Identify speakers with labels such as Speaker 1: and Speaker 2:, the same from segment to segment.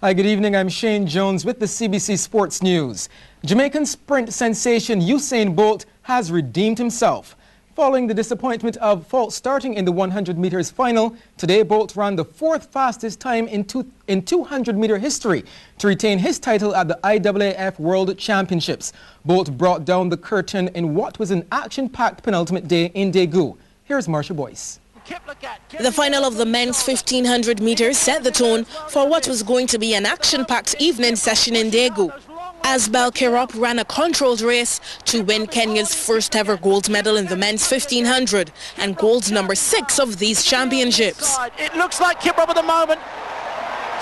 Speaker 1: Hi, good evening. I'm Shane Jones with the CBC Sports News. Jamaican sprint sensation Usain Bolt has redeemed himself. Following the disappointment of false starting in the 100 meters final, today Bolt ran the fourth fastest time in 200-meter history to retain his title at the IAAF World Championships. Bolt brought down the curtain in what was an action-packed penultimate day in Daegu. Here's Marsha Boyce.
Speaker 2: The final of the men's 1500 meters set the tone for what was going to be an action-packed evening session in Daegu, as Belkirop ran a controlled race to win Kenya's first ever gold medal in the men's 1500 and gold number 6 of these championships.
Speaker 3: It looks like Kiprop at the moment.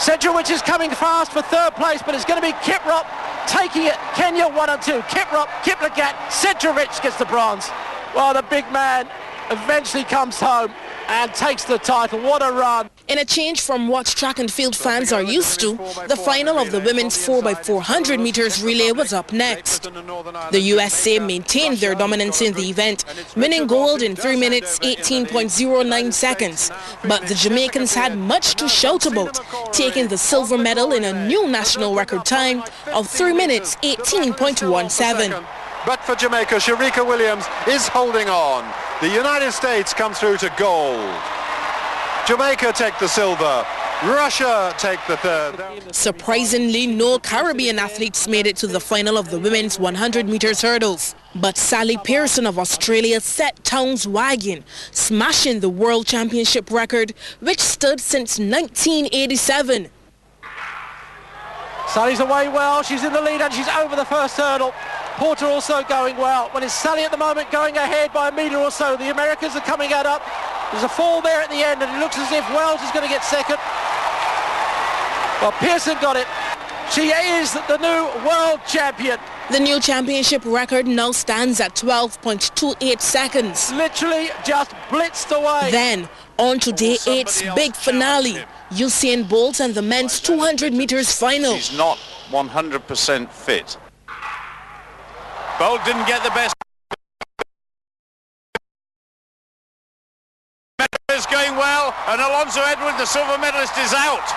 Speaker 3: Central is coming fast for third place, but it's going to be Kiprop taking it. Kenya 1 and 2. Kiprop, Kiplagat, Centrovich gets the bronze. Well, the big man eventually comes home and takes the title. What a run.
Speaker 2: In a change from what track and field fans are used to, the final of the women's 4x400 meters relay was up next. The USA maintained their dominance in the event, winning gold in 3 minutes 18.09 seconds. But the Jamaicans had much to shout about, taking the silver medal in a new national record time of 3 minutes 18.17.
Speaker 4: But for Jamaica, Sharika Williams is holding on. The United States come through to gold. Jamaica take the silver. Russia take the third.
Speaker 2: Surprisingly, no Caribbean athletes made it to the final of the women's 100 meters hurdles. But Sally Pearson of Australia set Towns wagon, smashing the world championship record, which stood since 1987.
Speaker 3: Sally's away well. She's in the lead and she's over the first hurdle. Porter also going well. Well, it's Sally at the moment going ahead by a metre or so. The Americans are coming out up. There's a fall there at the end and it looks as if Wells is going to get second. Well, Pearson got it. She is the new world champion.
Speaker 2: The new championship record now stands at 12.28 seconds.
Speaker 3: Literally just blitzed away.
Speaker 2: Then, on to day 8's big finale. Usain Bolt and the men's 200 meters final.
Speaker 5: She's not 100% fit. Bolt didn't get the best. Is going well, and Alonso Edward, the silver medalist, is out.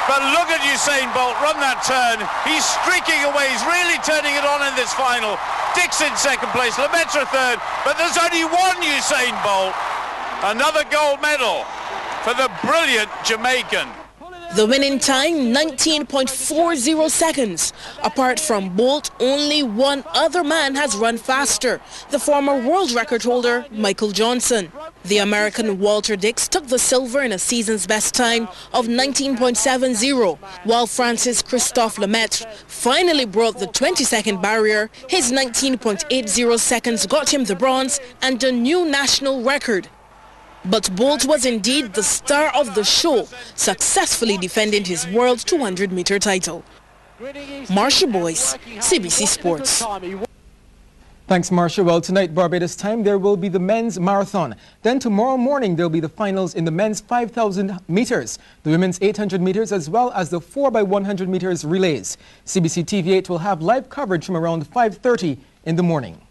Speaker 5: But look at Usain Bolt run that turn. He's streaking away. He's really turning it on in this final. Dixon second place, Lemaitre third, but there's only one Usain Bolt. Another gold medal for the brilliant Jamaican.
Speaker 2: The winning time, 19.40 seconds. Apart from Bolt, only one other man has run faster, the former world record holder, Michael Johnson. The American Walter Dix took the silver in a season's best time of 19.70, while Francis Christophe Lemaitre finally broke the 20-second barrier. His 19.80 seconds got him the bronze and a new national record. But Bolt was indeed the star of the show, successfully defending his world 200-meter title. Marsha Boyce, CBC Sports.
Speaker 1: Thanks, Marsha. Well, tonight, Barbados time, there will be the men's marathon. Then tomorrow morning, there will be the finals in the men's 5,000 meters, the women's 800 meters, as well as the 4x100 meters relays. CBC TV8 will have live coverage from around 5:30 in the morning.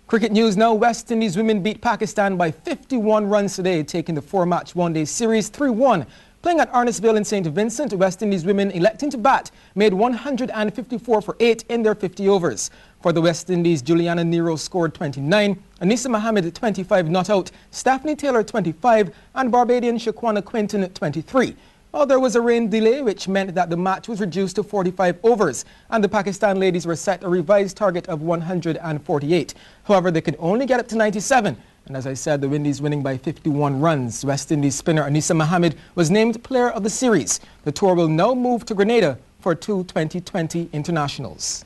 Speaker 1: Cricket news now. West Indies women beat Pakistan by 51 runs today, taking the 4-match one-day series 3-1. Playing at Arnisvale in St. Vincent, West Indies women electing to bat made 154 for 8 in their 50 overs. For the West Indies, Juliana Nero scored 29, Anissa Mohammed 25 not out, Stephanie Taylor 25, and Barbadian Shaquana Quinton 23. Well, there was a rain delay, which meant that the match was reduced to 45 overs, and the Pakistan ladies were set a revised target of 148. However, they could only get up to 97. And as I said, the Windies winning by 51 runs. West Indies spinner Anissa Mohammed was named player of the series. The tour will now move to Grenada for 2 2020 internationals.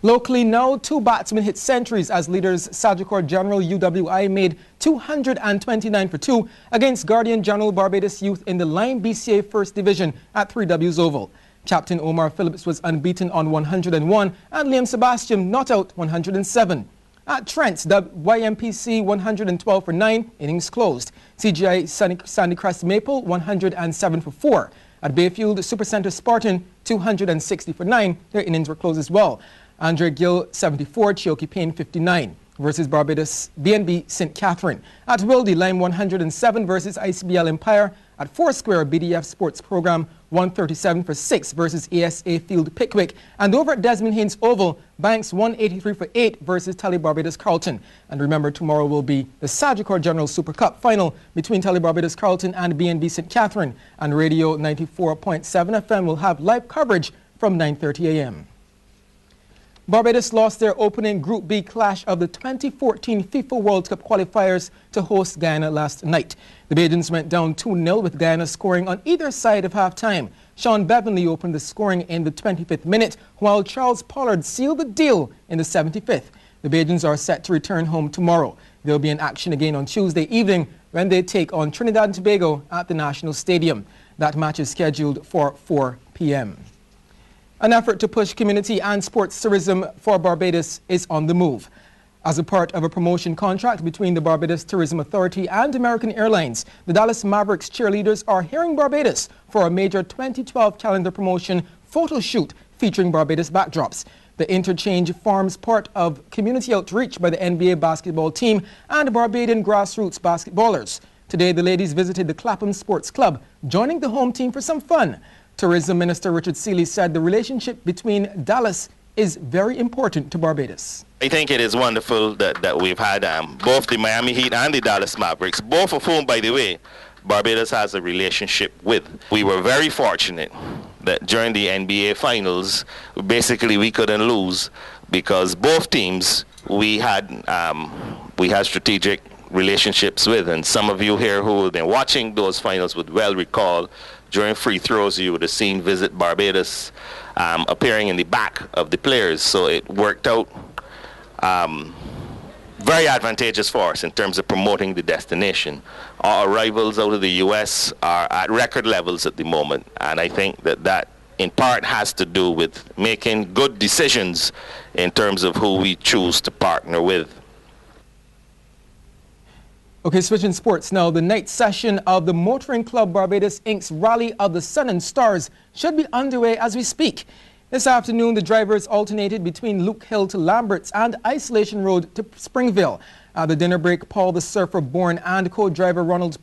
Speaker 1: Locally now, 2 batsmen hit centuries as leaders Sagicor General UWI made 229 for 2 against Guardian General Barbados Youth in the Lime BCA First Division at 3W's Oval. Captain Omar Phillips was unbeaten on 101 and Liam Sebastian not out 107. At Trent, the YMPC 112 for 9, innings closed. CGI Sandycrest Maple 107 for 4. At Bayfield, Supercenter Spartan 260 for 9, their innings were closed as well. Andre Gill 74, Chioki Payne 59 versus Barbados BNB St. Catherine. At Wildy, Lime 107 versus ICBL Empire At Foursquare, BDF Sports Program 137 for 6 versus ASA Field Pickwick. And over at Desmond Haynes Oval, Banks 183 for 8 versus Tally Barbados Carlton. And remember, tomorrow will be the Sagicor General Super Cup final between Tally Barbados Carlton and BNB St. Catherine. And Radio 94.7 FM will have live coverage from 9:30 a.m. Barbados lost their opening Group B clash of the 2014 FIFA World Cup qualifiers to host Guyana last night. The Bajans went down 2-0 with Guyana scoring on either side of half-time. Sean Bevanley opened the scoring in the 25th minute, while Charles Pollard sealed the deal in the 75th. The Bajans are set to return home tomorrow. They'll be in action again on Tuesday evening when they take on Trinidad and Tobago at the National Stadium. That match is scheduled for 4 p.m. An effort to push community and sports tourism for Barbados is on the move. As a part of a promotion contract between the Barbados Tourism Authority and American Airlines, the Dallas Mavericks cheerleaders are hearing Barbados for a major 2012 calendar promotion photo shoot featuring Barbados backdrops. The interchange forms part of community outreach by the NBA basketball team and Barbadian grassroots basketballers. Today, the ladies visited the Clapham Sports Club, joining the home team for some fun. Tourism Minister Richard Seeley said the relationship between Dallas is very important to Barbados.
Speaker 6: I think it is wonderful that we've had both the Miami Heat and the Dallas Mavericks, both of whom, by the way, Barbados has a relationship with. We were very fortunate that during the NBA Finals, basically we couldn't lose because both teams we had strategic relationships with, and some of you here who have been watching those finals would well recall during free throws you would have seen Visit Barbados appearing in the back of the players, so it worked out very advantageous for us in terms of promoting the destination. Our arrivals out of the US are at record levels at the moment, and I think that in part has to do with making good decisions in terms of who we choose to partner with.
Speaker 1: Okay, switching sports now. The night session of the Motoring Club Barbados Inc.'s Rally of the Sun and Stars should be underway as we speak. This afternoon, the drivers alternated between Luke Hill to Lamberts and Isolation Road to Springville. At the dinner break, Paul the Surfer Bourne and co-driver Ronald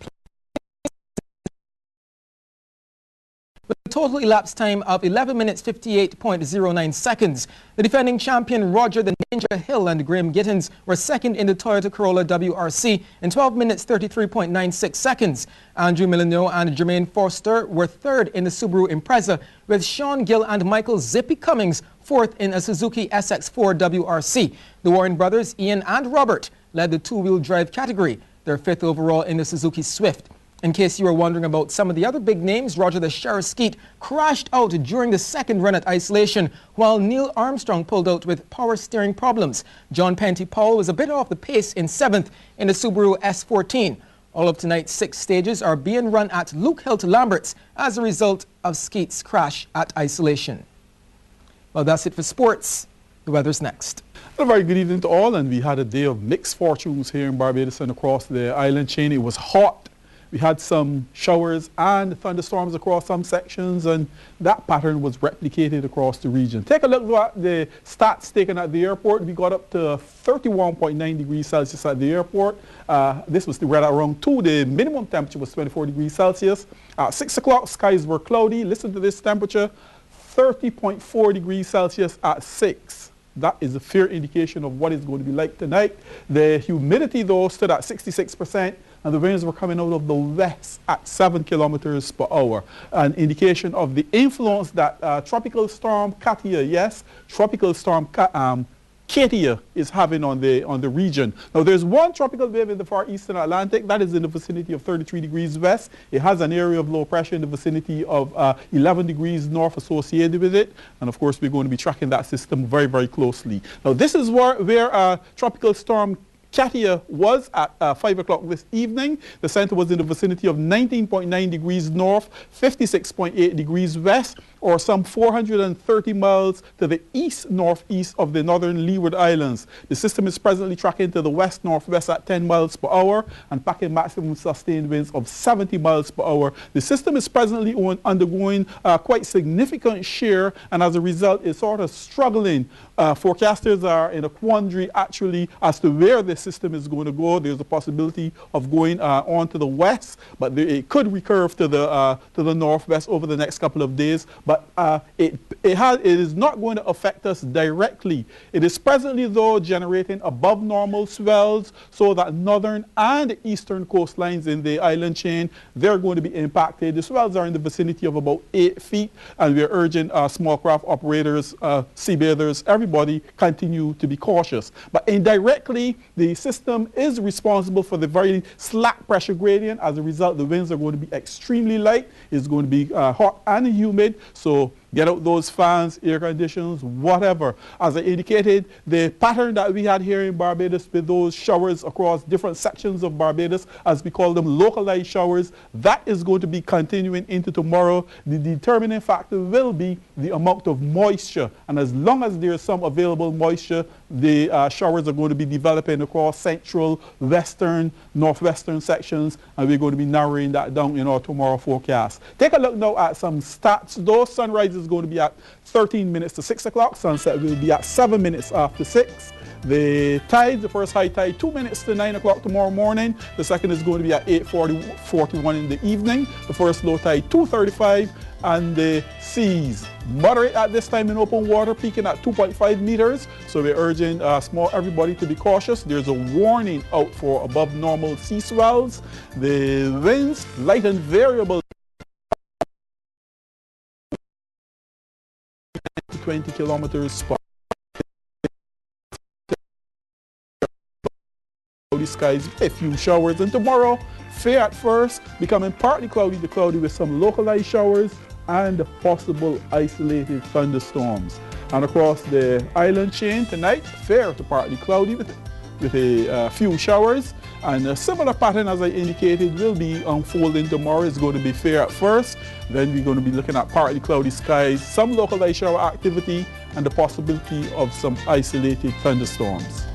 Speaker 1: with a total elapsed time of 11 minutes 58.09 seconds. The defending champion Roger the Ninja Hill and Graham Gittins were second in the Toyota Corolla WRC in 12 minutes 33.96 seconds. Andrew Milano and Jermaine Forster were third in the Subaru Impreza, with Sean Gill and Michael Zippy Cummings fourth in a Suzuki SX4 WRC. The Warren brothers, Ian and Robert, led the two-wheel drive category. They're fifth overall in the Suzuki Swift. In case you were wondering about some of the other big names, Roger the Sheriff Skeet crashed out during the second run at Isolation, while Neil Armstrong pulled out with power steering problems. John Penty Powell was a bit off the pace in seventh in the Subaru S14. All of tonight's 6 stages are being run at Luke Hill to Lamberts as a result of Skeet's crash at Isolation. Well, that's it for sports. The weather's next.
Speaker 7: A very good evening to all, and we had a day of mixed fortunes here in Barbados and across the island chain. It was hot. We had some showers and thunderstorms across some sections, and that pattern was replicated across the region. Take a look at the stats taken at the airport. We got up to 31.9 degrees Celsius at the airport. This was right around 2. The minimum temperature was 24 degrees Celsius. At 6 o'clock, skies were cloudy. Listen to this temperature, 30.4 degrees Celsius at 6. That is a fair indication of what it's going to be like tonight. The humidity, though, stood at 66%. And the winds were coming out of the west at 7 kilometers per hour. An indication of the influence that tropical storm Katia, yes, tropical storm Katia is having on the region. Now, there's one tropical wave in the far eastern Atlantic that is in the vicinity of 33 degrees west. It has an area of low pressure in the vicinity of 11 degrees north associated with it. And of course, we're going to be tracking that system very, very closely. Now, this is where tropical storm Katia was at 5 o'clock this evening. The center was in the vicinity of 19.9 degrees north, 56.8 degrees west. or some 430 miles to the east-northeast of the northern Leeward Islands. The system is presently tracking to the west-northwest at 10 miles per hour and packing maximum sustained winds of 70 miles per hour. The system is presently undergoing quite significant shear, and as a result it's sort of struggling. Forecasters are in a quandary actually as to where the system is going to go. There's a possibility of going on to the west, but it could recurve to the northwest over the next couple of days. But it is not going to affect us directly. It is presently though generating above normal swells, so that northern and eastern coastlines in the island chain, they're going to be impacted. The swells are in the vicinity of about 8 feet, and we're urging small craft operators, seabathers, everybody continue to be cautious. But indirectly, the system is responsible for the very slack pressure gradient. As a result, the winds are going to be extremely light. It's going to be hot and humid. So get out those fans, air conditioners, whatever. As I indicated, the pattern that we had here in Barbados with those showers across different sections of Barbados, as we call them localized showers, that is going to be continuing into tomorrow. The determining factor will be the amount of moisture. And as long as there is some available moisture, the showers are going to be developing across central, western, northwestern sections, and we're going to be narrowing that down in our tomorrow forecast. Take a look now at some stats. Though sunrise is going to be at 13 minutes to 6 o'clock. Sunset will be at 7 minutes after 6. The tide, the first high tide, 2 minutes to 9 o'clock tomorrow morning. The second is going to be at 8:41 in the evening. The first low tide, 2:35. And the seas moderate at this time in open water, peaking at 2.5 meters. So we're urging everybody to be cautious. There's a warning out for above normal sea swells. The winds, light and variable, 20 kilometers per hour. Cloudy skies, a few showers, and tomorrow fair at first, becoming partly cloudy to cloudy with some localized showers and possible isolated thunderstorms. And across the island chain tonight, fair to partly cloudy with a few showers, and a similar pattern as I indicated will be unfolding tomorrow. It's going to be fair at first, then we're going to be looking at partly cloudy skies, some localized shower activity, and the possibility of some isolated thunderstorms.